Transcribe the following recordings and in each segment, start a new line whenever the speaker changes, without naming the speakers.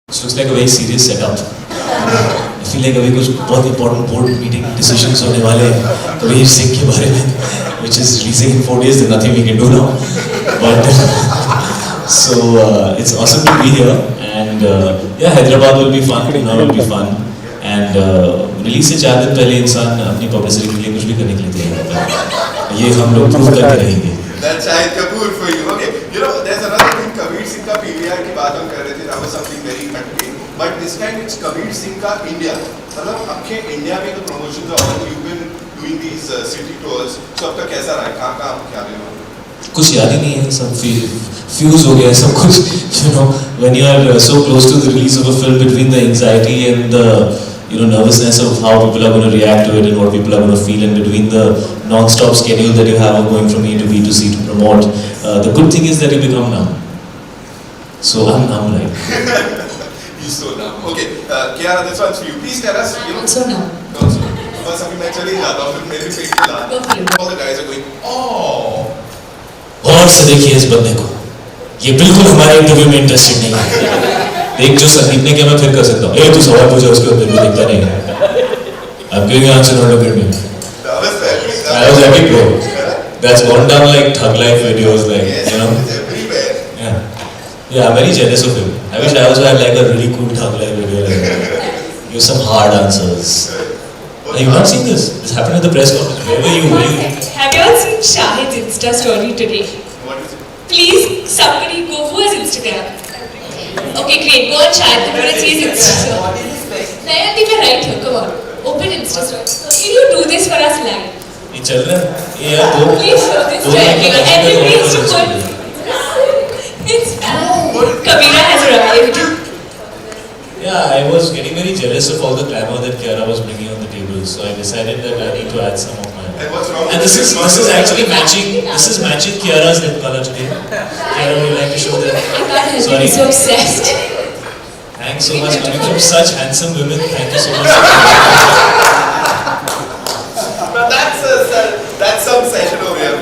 This looks like a very serious setup. I feel like अभी कुछ बहुत important board meeting decisions होने वाले हैं कबीर सिंह के बारे में, which is releasing in 4 days. There's nothing we can do now. But so it's awesome to be here, and yeah, Hyderabad will be fun. Pune will be fun, and release से 4 दिन पहले इंसान अपनी publicity के लिए कुछ भी करने के लिए तैयार होता है. ये हम लोग prove करके रहेंगे.
That's Shaidkappor for you. Okay, you know, there's another thing. Kabirsingh का PVR की बात हम कर रहे थे. That was something very entertaining. But this time it's Kabirsingh का India. मतलब आपके इंडिया में तो promotions are all. You've been doing these city tours. So आपका कैसा रहा? कहाँ क्या गए हो?
कुछ याद ही नहीं है, सब फ्यूज हो गया सब कुछ. You know, when you are so close to the release of a film, between the anxiety and the nervousness of how people are going to react to it and what people are going to feel, and between the non-stop schedule that you have of going from A to B to C to promote, the good thing is that you become numb. So I'm numb, right?
He's so numb. Okay, Kiara, this one's for you. Please tell us.
So numb.
Also, बस अभी मैं चले जाता हूँ, फिर मेरे पेट में ला. All the guys are going, oh.
और से देखिए इस बंदे को, ये बिल्कुल हमारे इंटरव्यू में इंटरेस्टेड नहीं है. देख जो संदीप ने किया मैं फिर कर सकता हूँ. ए तू सवाल पूछा उसके ऊपर भी दिखता नहीं है. I'm giving an answer, not look at me. I was epic, bro. That's gone down like thug life videos, like
yes,
you know.
It's everywhere.
Yeah, I'm very jealous of him. I wish I also had like a really cool thug life video, like give some hard answers. You've not seen this? This happened at the press conference. Where were you?
Have you all seen Shahid's Insta story today?
What is it?
Please, somebody go. Who has Instagram? Okay, great. Go on Shaidkappor and see his Insta.
What is this place?
I think you're right here. Come on. Open Insta story. Can you do this for us live?
ये चल रहा है? ये यार दो.
Please show this to everyone. Everybody is to put. It's Kabira has arrived.
Yeah, I was getting very jealous of all the glamour that Kiara was bringing on the table, so I decided that I need to add some of my.
And what's wrong?
And this is actually matching. This is matching Kiara's lip color today. Kiara, would you like to show them?
I can't help
Sorry.
it. So obsessed.
Thanks so much, coming from such handsome women. Thank you so much.
But that's some session over here.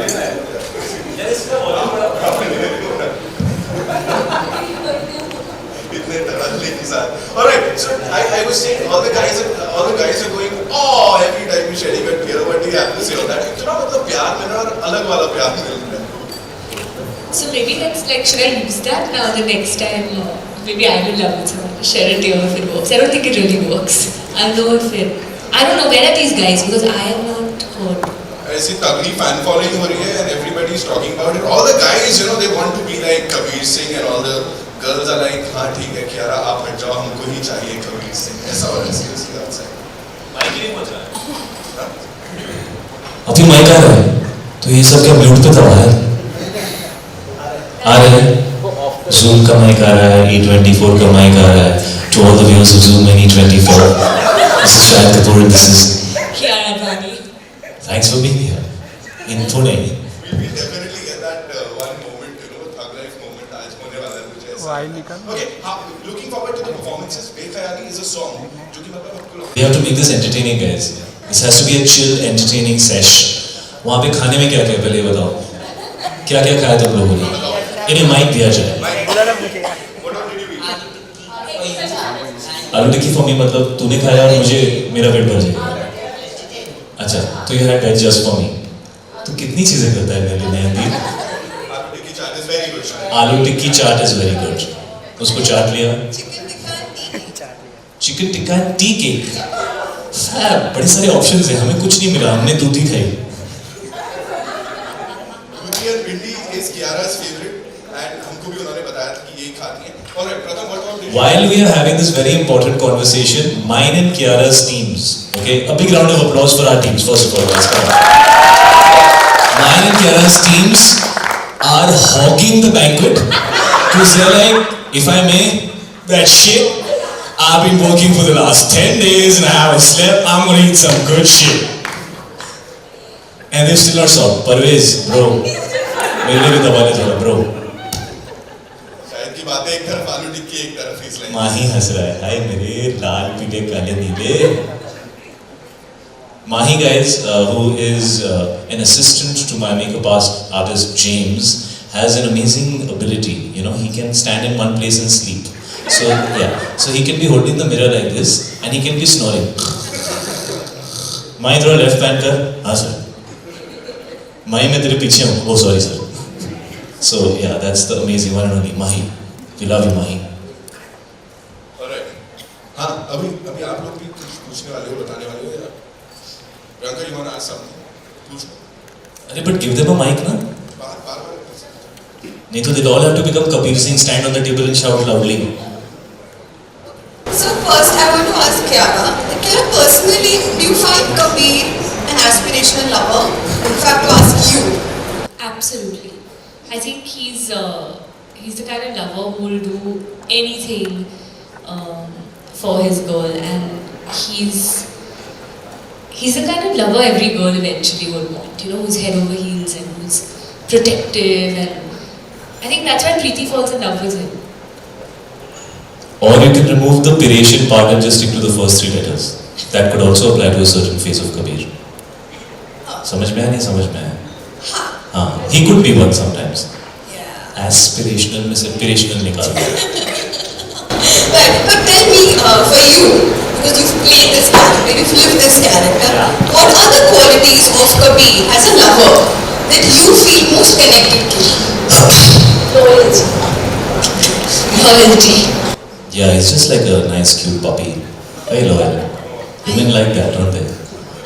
इतने तड़ल्ले के साथ. All right, so I was saying all the guys are going oh every time you share it here. What do you have to say on that? इतना मतलब प्यार मिलना और अलग वाला प्यार मिलना.
So maybe let's should I use that now the next time? Maybe I will love it so much. Share it here if it works. I don't think it really works. I'll know if it. I don't know where are these guys because I have not heard.
ऐसी तगड़ी fan following हो रही है and everybody is talking about it. All the guys, you know, they want to be like Kabirsingh, and all the girls are like, हाँ ठीक है Kiara, आप हट जाओ, हमको ही चाहिए Kabirsingh. ऐसा हो रहा है seriously outside.
माइक नहीं बजा है. अभी माइक आ रहा है, तो ये सब क्या म्यूट पे दबा है? आ रहा है. Zoom का माइक आ रहा है, E24 का माइक आ रहा है. To all the viewers of Zoom and E24, this is Shaidkappor and this is
Kiara Advani.
Thanks for being here in Pune.
We will definitely get that one moment, you know, thug life moment. आज होने वाला है कुछ ऐसा. Okay, looking forward to the performances. Bekhayali is a song जो कि मतलब आपको.
We have to make this entertaining, guys. This has to be a chill, entertaining sesh. वहाँ पे खाने में क्या क्या पहले बताओ? क्या क्या खाया तुम लोगों ने? इन्हें माइक दिया जाए. आलू टिक्की फॉर मी मतलब तूने खाया और मुझे मेरा पेट भर जाएगा. अच्छा, तो ये है वेज जस्ट फॉर मी. तो कितनी चीजें करता है मेरे लिए नयनदीप? आलू टिक्की चाट इज वेरी गुड. उसको चाट लिया. Chicken tikka tea cake. बड़े सारे ऑप्शंस हैं. हमें कुछ नहीं मिला, हमने दूध ही खाई.
दूधी और भिंडी is Kiara's favorite, and हमको भी उन्होंने बताया था कि यही खाती है. All right, प्रथम what about
While we are having this very important conversation, mine and Kiara's teams, okay, a big round of applause for our teams, first of all, guys, come on. Mine and Kiara's teams are hogging the banquet, because they're like, if I may, that shit, I've been working for the last 10 days and I haven't slept, I'm gonna eat some good shit. And they've still not stopped. Parvez, bro, मेरे लिए भी दबाने थोड़ा, bro.
बातें एक तरफ आलू टिक्की एक तरफ इसलिए
माही हंस रहा है. हाय मेरे लाल पीले काले नीले. Mahi, guys, who is an assistant to my makeup artist James, has an amazing ability. You know, he can stand in one place and sleep. So yeah, so he can be holding the mirror like this and he can be snoring. माही थोड़ा left pan कर, हाँ sir. माही मैं तेरे पीछे हूँ. Oh sorry sir. So yeah, that's the amazing one and only Mahi. We love you Mahi.
Alright. हाँ अभी आप लोग भी कुछ पूछने वाले हो, बताने वाले हो या? Priyanka, you want to ask something? पूछो.
अरे but give them a mic ना.
बार.
नहीं तो they'll all have to become Kabirsingh, stand on the table and shout loudly.
So first I want to ask Kaira, personally, do you find Kabir an aspirational lover? In fact, to ask you.
Absolutely. I think he's the kind of lover who will do anything for his girl, and he's the kind of lover every girl eventually would want. You know, who's head over heels and who's protective, and I think that's why Preeti falls in love with him.
Or you can remove the Piratian part and just stick to the first 3 letters. That could also apply to a certain phase of Kabir. समझ में आया नहीं समझ में आया? हाँ, he could be one sometimes.
Yeah.
Aspirational में से Pirational निकाल दो.
But tell me, for you, because you've played this character, you've lived this character, what are the qualities of Kabir as a lover that you feel most connected to? Loyalty.
Yeah, he's just like a nice cute puppy. Very loyal. Women like that, don't they?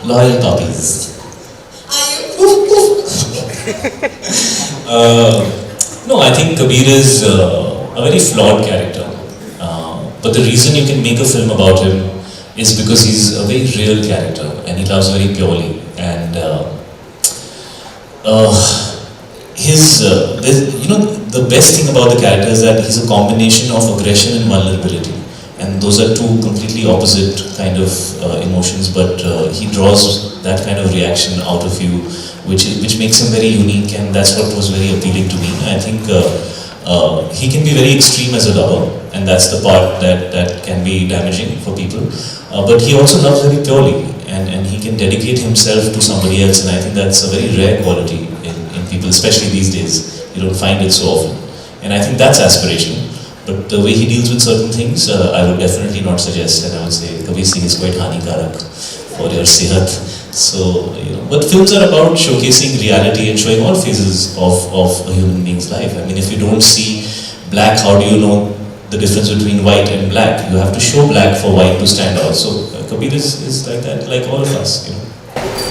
Loyal puppies.
Are you?
No, I think Kabir is a very flawed character. But the reason you can make a film about him is because he's a very real character and he loves very purely. And the best thing about the character is that he's a combination of aggression and vulnerability. And those are two completely opposite kind of emotions, but he draws that kind of reaction out of you, which makes him very unique, and that's what was very appealing to me. I think he can be very extreme as a lover, and that's the part that can be damaging for people. But he also loves very purely, and he can dedicate himself to somebody else, and I think that's a very rare quality in people, especially these days. You don't find it so often, and I think that's aspirational. But the way he deals with certain things, I would definitely not suggest, and I would say Kabirsingh is quite hanikarak for your sehat. So, but films are about showcasing reality and showing all phases of a human being's life. I mean, if you don't see black, how do you know the difference between white and black? You have to show black for white to stand out. So, Kabir is like that, like all of us,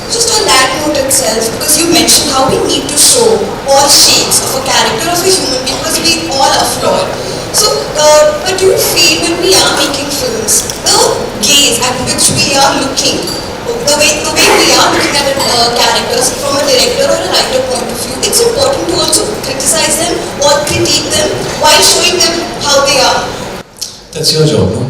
Just on that note itself, because you mentioned how we need to show all shades of a character of a human being because we all are flawed. So, but do you feel when we are making films, the gaze at which we are looking, the way we are looking at characters from a director or a writer point of view, it's important to also criticize them or critique them while showing them how they are?
That's your job, no?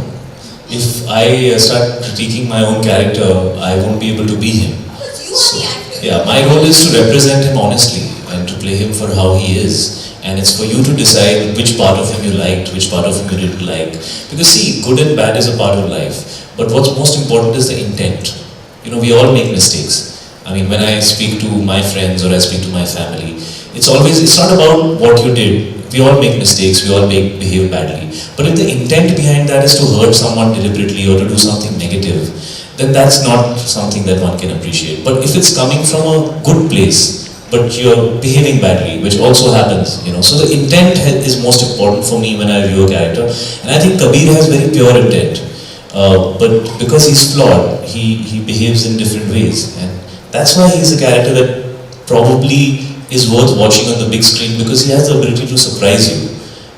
If I start critiquing my own character, I won't be able to be him.
You are the actor.
Yeah, my role is to represent him honestly and to play him for how he is. And it's for you to decide which part of him you liked, which part of him you didn't like. Because see, good and bad is a part of life. But what's most important is the intent. We all make mistakes. I mean, when I speak to my friends or I speak to my family, it's not about what you did. We all make mistakes, we all behave badly. But if the intent behind that is to hurt someone deliberately or to do something negative, then that's not something that one can appreciate. But if it's coming from a good place, but you're behaving badly, which also happens, So the intent is most important for me when I view a character. And I think Kabir has very pure intent. But because he's flawed, he behaves in different ways. And that's why he's a character that probably is worth watching on the big screen, because he has the ability to surprise you.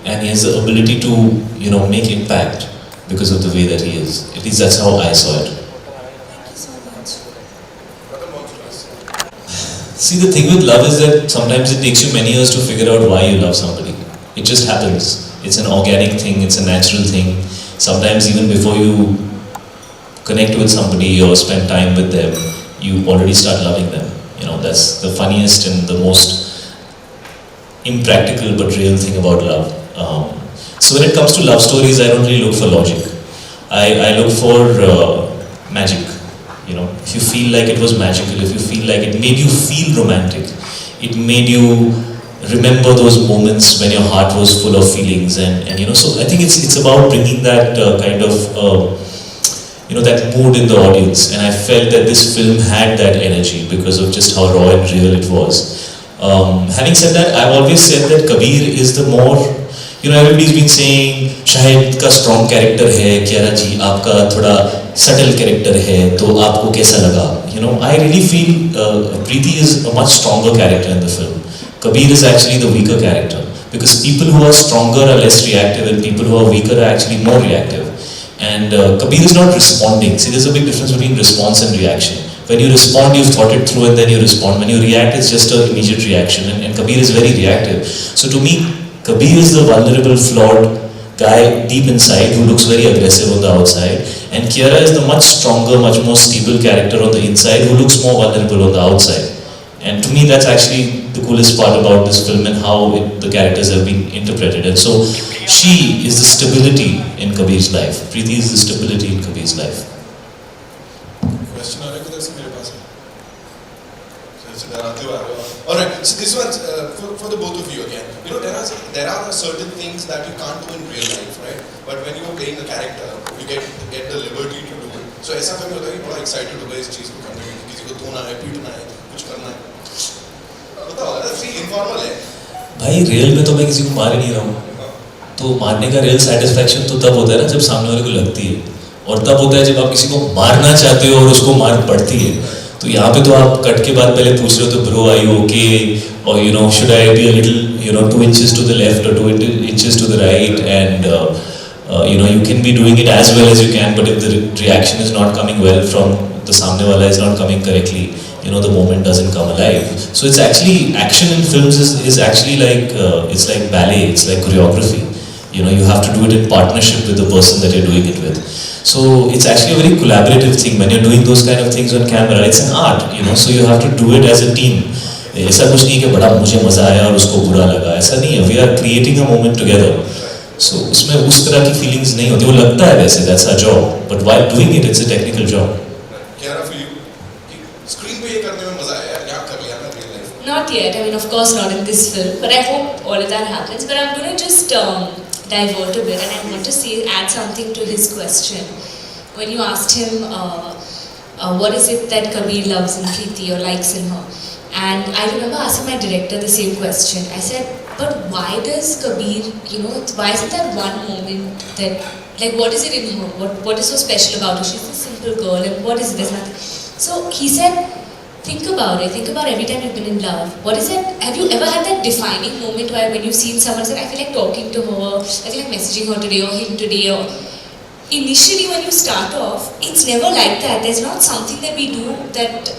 And he has the ability to, make impact because of the way that he is. At least that's how I saw it. See, the thing with love is that sometimes it takes you many years to figure out why you love somebody. It just happens. It's an organic thing, it's a natural thing. Sometimes even before you connect with somebody or spend time with them, you already start loving them. That's the funniest and the most impractical but real thing about love. So when it comes to love stories, I don't really look for logic. I look for magic. If you feel like it was magical, if you feel like it made you feel romantic, it made you remember those moments when your heart was full of feelings, and you know, so I think it's about bringing that kind of you know, that mood in the audience, and I felt that this film had that energy because of just how raw and real it was. Having said that, I've always said that Kabir is the more, you know, everybody's been saying Shahid का strong character है, कियारा जी आपका थोड़ा subtle character है, तो आपको कैसा लगा? You know, I really feel Preeti is a much stronger character in the film. Kabir is actually the weaker character, because people who are stronger are less reactive and people who are weaker are actually more reactive. And Kabir is not responding. See, there's a big difference between response and reaction. When you respond, you've thought it through and then you respond. When you react, it's just an immediate reaction, and Kabir is very reactive. So to me, Kabir is the vulnerable, flawed guy deep inside who looks very aggressive on the outside, and Kiara is the much stronger, much more stable character on the inside who looks more vulnerable on the outside. And to me, that's actually the coolest part about this film and how the characters have been interpreted. And so, she is the stability in Kabir's life. Preeti is the stability in Kabir's life.
Question are there मेरे पास है. So डराते हो आ रहे हो. All right. So this one's for the both of you again. You know, there are certain things that you can't do in real life, right? But when you are playing a character, you get the liberty to do it. So ऐसा कभी होता है कि बड़ा excited होता है इस चीज को करने के लिए, किसी को धोना है, पीटना है, कुछ करना है.
भाई रियल में तो मैं किसी को मार ही नहीं रहा हूँ, तो मारने का रियल सेटिस्फैक्शन तो तब होता है ना जब सामने वाले को लगती है, और तब होता है जब आप किसी को मारना चाहते हो और उसको मार पड़ती है. तो यहाँ पे तो आप कट के बाद पहले पूछ रहे हो तो ब्रो आई यू ओके, और you know should I be a little you know 2 inches to the left or 2 inches to the right, and you know, you can be doing it as well as you can, but if the reaction is not coming well from the samne wala is not coming correctly, you know, the moment doesn't come alive. So it's actually, action in films is actually like it's like ballet, it's like choreography. You know, you have to do it in partnership with the person that you're doing it with. So it's actually a very collaborative thing when you're doing those kind of things on camera. It's an art, you know, so you have to do it as a team. ऐसा कुछ नहीं कि बड़ा मुझे मजा आया और उसको बुरा लगा, ऐसा नहीं है. We are creating a moment together. So उसमें उस तरह की feelings नहीं होती. वो लगता है वैसे, that's our job, but while doing it, it's a technical job.
Not yet. I mean, of course, not in this film. But I hope all of that happens. But I'm going to just divert a bit, and I want to add something to his question. When you asked him, what is it that Kabir loves in Preeti or likes in her? And I remember asking my director the same question. I said, but why does Kabir, you know, why isn't that one moment that, like, what is it in her? What is so special about her? She's a simple girl, and what is it? There's nothing. So he said, think about it. Think about every time you've been in love. What is it? Have you ever had that defining moment where when you've seen someone say, I feel like talking to her, I feel like messaging her today or him today, or initially when you start off, it's never like that. There's not something that we do that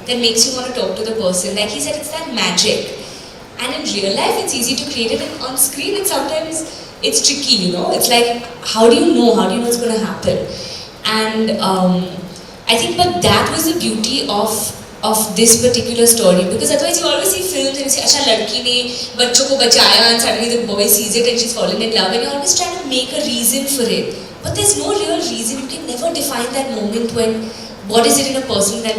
that makes you want to talk to the person. Like he said, it's that magic. And in real life, it's easy to create it, and on screen, it's sometimes it's tricky. You know, it's like how do you know? How do you know it's going to happen? And I think, but that was the beauty of this particular story, because otherwise you always see films and you say, "Acha, ladki ne bachcho ko bachaya," and suddenly the boy sees it and she's fallen in love, and you're always trying to make a reason for it. But there's no real reason. You can never define that moment when, what is it in a person that,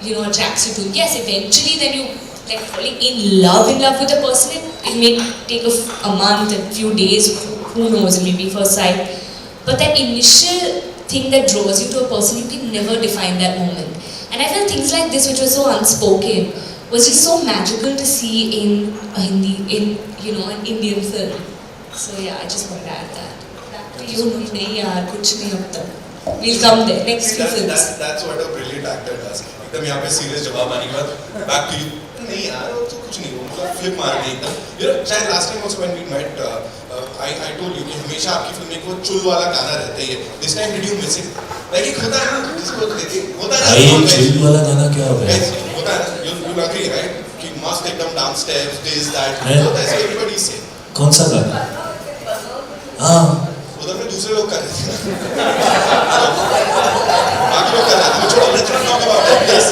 you know, attracts you to. Yes, eventually then you like falling in love with a person. It may take a month, a few days, who knows, maybe first sight. But that initial thing that draws you to a person, you can never define that moment. And I felt things like this, which was so unspoken, was just so magical to see in a you know, an Indian film. So yeah, I just wanted to add that. Back to you. Nahi yaar, kuch nahi ab tak. We'll come there. Next few films.
That's what a brilliant actor does. एकदम यहाँ पे serious जवाब आने के बाद back to you. नहीं यार, वो तो कुछ नहीं, वो मतलब flip मार दी एकदम. You know, शायद last time also when we met, I told you कि हमेशा आपकी फिल्म में वो चुल वाला गाना रहता ही है. This time did you miss it? Like एक होता है ना, जिसको होता है ना.
भाई चुल वाला गाना क्या होता है?
होता है ना, you agree, right? कि must एकदम dance steps, this that. होता है, so everybody say.
कौन सा गाना? हाँ.
उधर में दूसरे लोग कर रहे थे. बाकी लोग कर रहे थे. छोड़ो, let's not talk about that. Yes.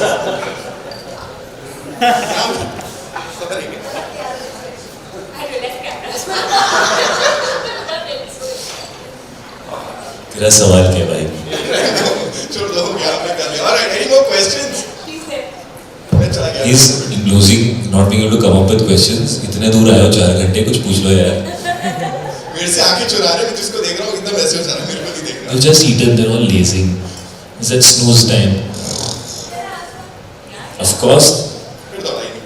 तेरा सवाल क्या भाई?
छोड़ दो, यहाँ पे कर ले. All right, any more questions?
He's losing, not being able to come up with questions. इतने दूर आए हो 4 घंटे कुछ पूछ लो यार.
मेरे से आंखें चुरा रहे हो, जिसको देख रहा हूँ एकदम वैसे हो जा रहा है, मेरे को नहीं देख रहा.
You just eaten, they're all lazing. It's that snooze time. Of course.
फिर तो भाई नहीं.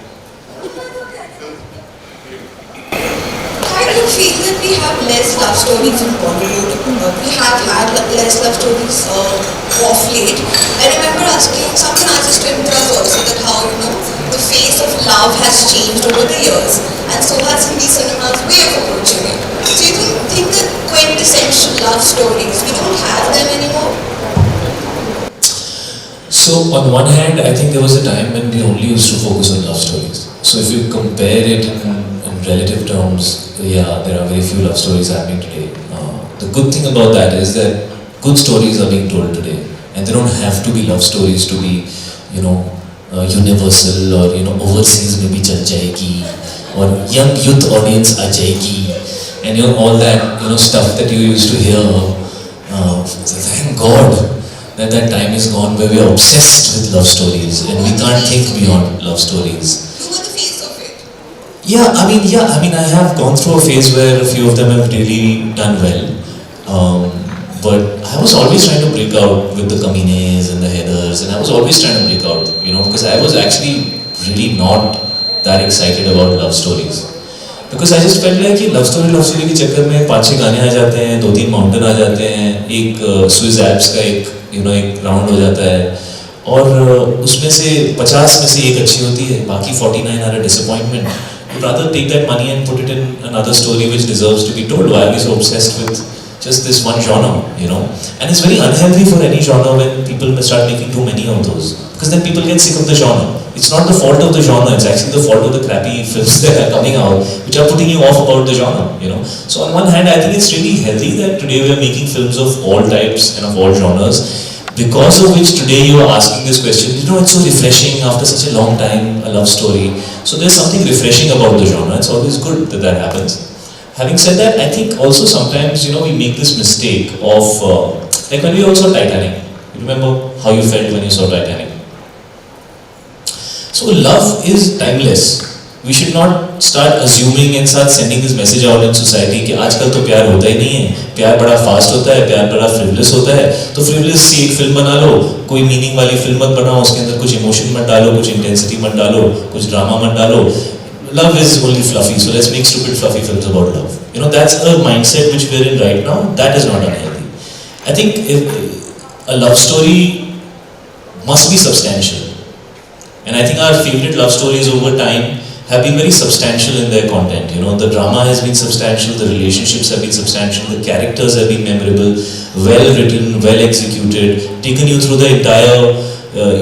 I do feel that we have less love stories in Bollywood. We have had less love stories of late. I remember asking, someone asked us to impress also that how, you know, the face of love has changed over the years, and so has Hindi cinema's way of approaching it. So you don't think that quintessential love stories, we don't have them anymore?
So on one hand, I think there was a time when we only used to focus on love stories. So if you compare it in relative terms, yeah, there are very few love stories happening today. The good thing about that is that good stories are being told today, and they don't have to be love stories to be, you know, universal or, you know, overseas maybe chal jayegi, or young youth audience aa jayegi, and, you know, all that, you know, stuff that you used to hear. Thank God that time is gone where we are obsessed with love stories and we can't think beyond love stories.
You were the face of it.
Yeah, I mean, I have gone through a phase where a few of them have really done well. But I was always trying to break out with the Kamines and the Heathers, and I was always trying to break out, you know, because I was actually really not that excited about love stories. Because I just felt like कि love story के चक्कर में 5-6 गाने आ जाते हैं, 2-3 mountain आ जाते हैं, एक स्विस एप्स का एक, you know, एक राउंड हो जाता है, और उसमें से 50 में से एक अच्छी होती है, बाकी 49 are a disappointment. You'd rather take that money and put it in another story which deserves to be told. Why are we so obsessed with just this one genre, you know? And it's very unhealthy for any genre when people start making too many of those, because then people get sick of the genre. It's not the fault of the genre, it's actually the fault of the crappy films that are coming out, which are putting you off about the genre, you know? So on one hand, I think it's really healthy that today we are making films of all types and of all genres, because of which today you are asking this question. You know, it's so refreshing after such a long time, a love story. So there's something refreshing about the genre. It's always good that that happens. Having said that, I think also sometimes, you know, we make this mistake of, like when we also saw Titanic. You remember how you felt when you saw Titanic? So love is timeless. We should not start assuming and start sending this message out in society कि आजकल तो प्यार होता ही नहीं है, प्यार बड़ा fast होता है, प्यार बड़ा फ्रिवलेस होता है, तो फ्रिवलेस सी एक फिल्म बना लो, कोई मीनिंग वाली फिल्म मत बनाओ, उसके अंदर कुछ इमोशन मत डालो, कुछ इंटेंसिटी मत डालो, कुछ ड्रामा मत डालो. Love is only fluffy, so let's make stupid fluffy films about love. You know, that's a mindset which we're in right now. That is not unhealthy. I think a love story must be substantial. And I think our favorite love stories over time have been very substantial in their content. You know, the drama has been substantial, the relationships have been substantial, the characters have been memorable, well written, well executed, taken you through the entire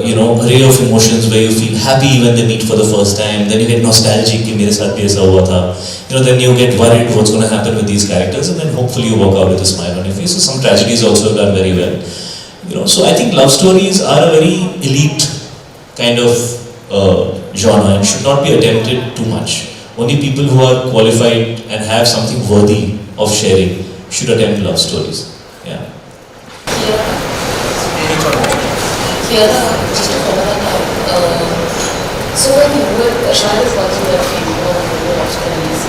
you know, array of emotions where you feel happy when they meet for the first time, then you get nostalgic कि मेरे साथ भी ऐसा हुआ था, you know, then you get worried what's going to happen with these characters, and then hopefully you walk out with a smile on your face. So some tragedies also have done very well, you know. So I think love stories are a very elite kind of genre and should not be attempted too much. Only people who are qualified and have something worthy of sharing should attempt love stories. Yeah.
Here, just to follow that, so when you were Shahid was watching that film of love stories,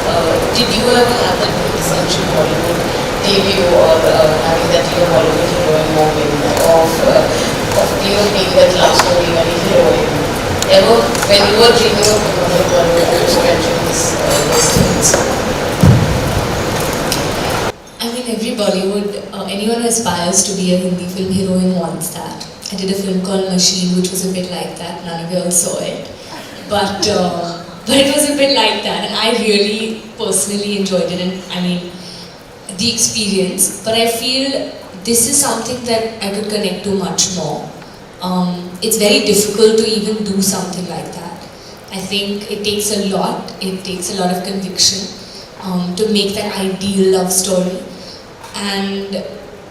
did you ever have that essential Bollywood debut or having that Bollywood heroine moment of maybe that love story and heroine? Ever when you were dreaming of becoming Bollywood, you just mentioned those things? I mean, every Bollywood, anyone who aspires to be a Hindi film heroine wants that. I did a film called Machine, which was a bit like that. None of you all saw it, but it was a bit like that, and I really personally enjoyed it. And I mean, the experience. But I feel this is something that I could connect to much more. It's very difficult to even do something like that. I think it takes a lot. It takes a lot of conviction to make that ideal love story, and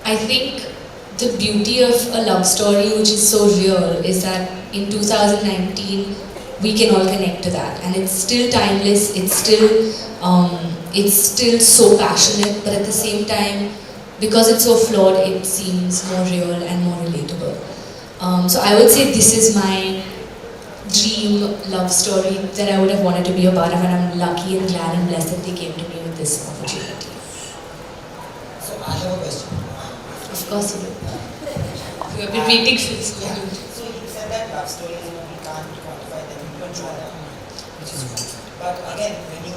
I think the beauty of a love story which is so real is that in 2019 we can all connect to that, and it's still timeless, it's still so passionate, but at the same time, because it's so flawed, it seems more real and more relatable. So I would say this is my dream love story that I would have wanted to be a part of, and I'm lucky and glad and blessed that they came to me with this opportunity.
So I have a question.
Of course you do. We have been waiting for this
Yeah.
moment.
So you said that love stories, we can't quantify them, we control them, which is true. But again, when you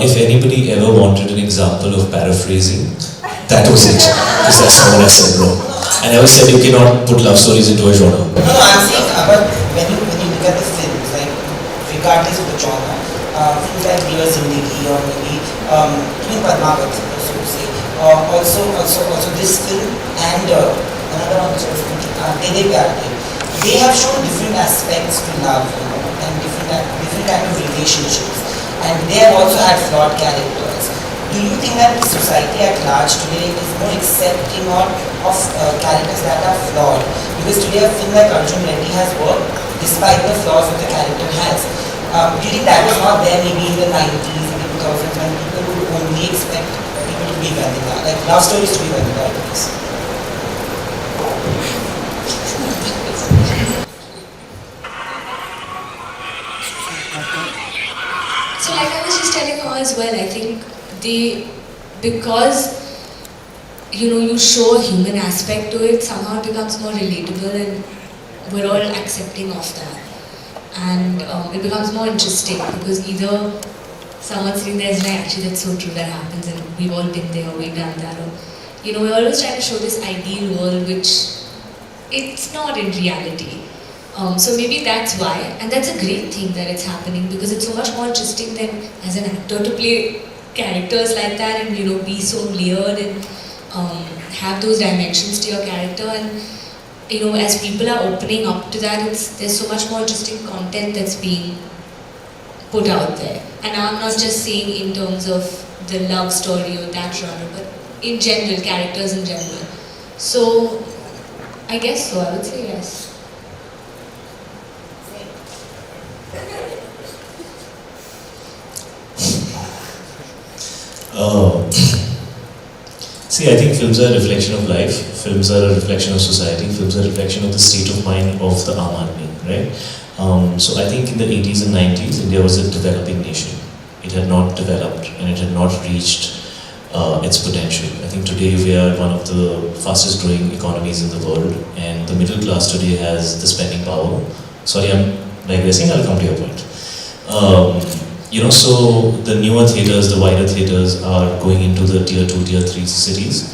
If anybody ever wanted an example of paraphrasing, that was it. Because that's not what I said, bro. I never said you cannot put love stories into a genre.
No, I'm saying, but when you look at the films, like regardless of the genre, films like Dear Zindagi or maybe even Padmavat, so to say, also this film and another one which I was thinking, Tede Pyar Ke, they have shown different aspects to love, and different kind of relationships, and they have also had flawed characters. Do you think that the society at large today is more accepting of characters that are flawed? Because today a film like Arjun Reddy has worked despite the flaws that the character has. Do you think that was not there maybe in the 90s, in the 2000s, when people would only expect people to be vanilla, like love stories to be vanilla?
So like I was just telling her as well, I think because you show a human aspect to it, somehow it becomes more relatable and we're all accepting of that. And it becomes more interesting because either someone's sitting there is like, actually that's so true, that happens and we've all been there or we've done that. Or, we're always trying to show this ideal world which it's not in reality. So maybe that's why, and that's a great thing that it's happening because it's so much more interesting than as an actor to play characters like that and be so layered and have those dimensions to your character. And as people are opening up to that, there's so much more interesting content that's being put out there. And I'm not just saying in terms of the love story or that genre, but in general, characters in general. So I guess so, I would say yes.
See, I think films are a reflection of life, films are a reflection of society, films are a reflection of the state of mind of the Aam Aadmi, right? So I think in the 80s and 90s, India was a developing nation. It had not developed and it had not reached its potential. I think today we are one of the fastest growing economies in the world, and the middle class today has the spending power. Sorry, I'm digressing, I'll come to your point. So the newer theatres, the wider theatres are going into the tier 2, tier 3 cities.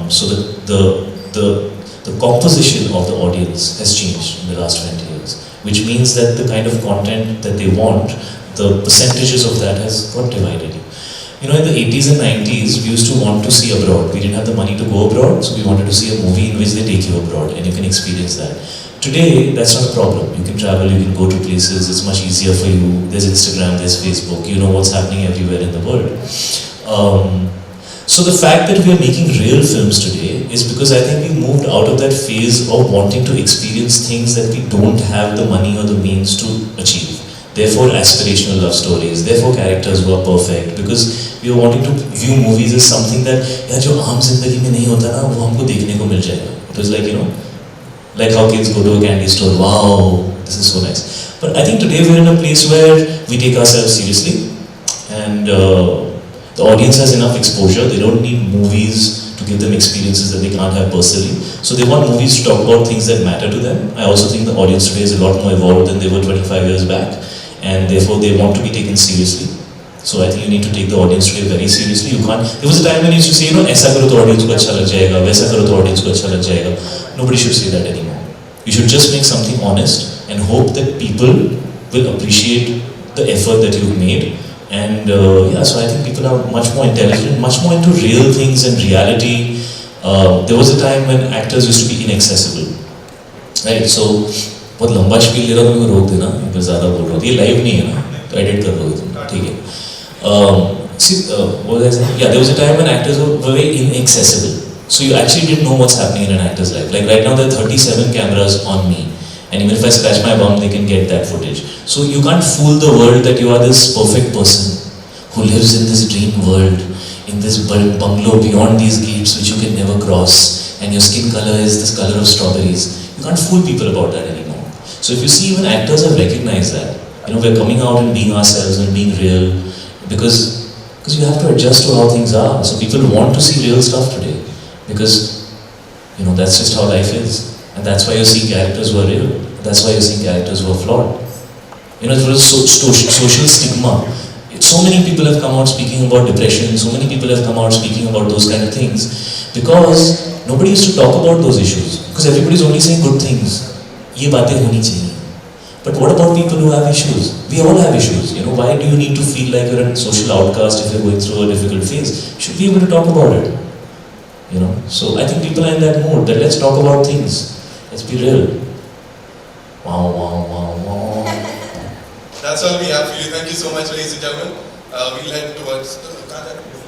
So the composition of the audience has changed in the last 20 years, which means that the kind of content that they want, the percentages of that has got divided. In the 80s and 90s, we used to want to see abroad. We didn't have the money to go abroad, so we wanted to see a movie in which they take you abroad and you can experience that. Today, that's not a problem. You can travel, you can go to places, it's much easier for you. There's Instagram, there's Facebook, you know what's happening everywhere in the world. So the fact that we are making real films today is because I think we moved out of that phase of wanting to experience things that we don't have the money or the means to achieve. Therefore, aspirational love stories, therefore characters who are perfect, because we are wanting to view movies as something that, जो आम जिंदगी में नहीं होता ना, वो हमको देखने को मिल जाएगा. It was like, like how kids go to a candy store, wow, this is so nice. But I think today we're in a place where we take ourselves seriously, and the audience has enough exposure. They don't need movies to give them experiences that they can't have personally. So they want movies to talk about things that matter to them. I also think the audience today is a lot more evolved than they were 25 years back, and therefore they want to be taken seriously. So I think you need to take the audience today very seriously. You can't. There was a time when you used to say, ऐसा करो तो audience को अच्छा लग जाएगा, वैसा करो तो audience को अच्छा लग जाएगा. Nobody should say that anymore. You should just make something honest and hope that people will appreciate the effort that you've made. And so I think people are much more intelligent, much more into real things and reality. There was a time when actors used to be inaccessible, right? So बहुत लंबा speech ले रहा हूँ, मैं रोक देना, अगर ज़्यादा बोल रहा हूँ. ये लाइव नहीं है ना, तो एडिट कर दोगे तुम, ठीक है? What was I saying? Yeah, there was a time when actors were very inaccessible. So you actually didn't know what's happening in an actor's life. Like right now there are 37 cameras on me, and even if I scratch my bum, they can get that footage. So you can't fool the world that you are this perfect person who lives in this dream world, in this bungalow beyond these gates which you can never cross, and your skin color is this color of strawberries. You can't fool people about that anymore. So if you see, even actors have recognized that. You know, we're coming out and being ourselves and being real because you have to adjust to how things are. So people want to see real stuff today because, you know, that's just how life is. And that's why you're seeing characters who are real. That's why you're seeing characters who are flawed. You know, it was social stigma. So many people have come out speaking about depression, so many people have come out speaking about those kind of things because nobody used to talk about those issues because everybody's only saying good things. ये बातें होनी चाहिए. But what about people who have issues? We all have issues. You know, why do you need to feel like you're a social outcast if you're going through a difficult phase? You should be able to talk about it. You know, so I think people are in that mood that let's talk about things. Let's be real. Wow, wow, wow, wow.
That's all we have for you. Thank you so much, ladies and gentlemen. We'll head towards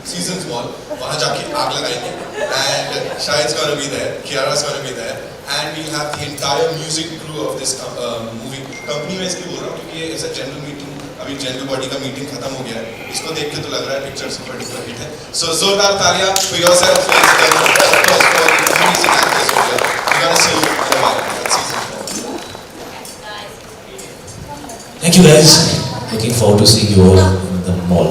season's wall. वहाँ जाके आग लगाएंगे. And Shahid's gonna be there. Kiara's gonna be there. And we'll have the entire music crew of this movie. Company में इसलिए बोल रहा हूँ क्योंकि ये ऐसा जनरल मीटिंग, अभी जनरल बॉडी का मीटिंग खत्म हो गया है. इसको देख के तो लग रहा है पिक्चर सुपर डुपर हिट है. So जोरदार तालियां for yourself, ladies and gentlemen. Of course for the amazing actors over here. We gotta salute them all. Season 4.
Thank you guys. Looking forward to seeing you all in the mall.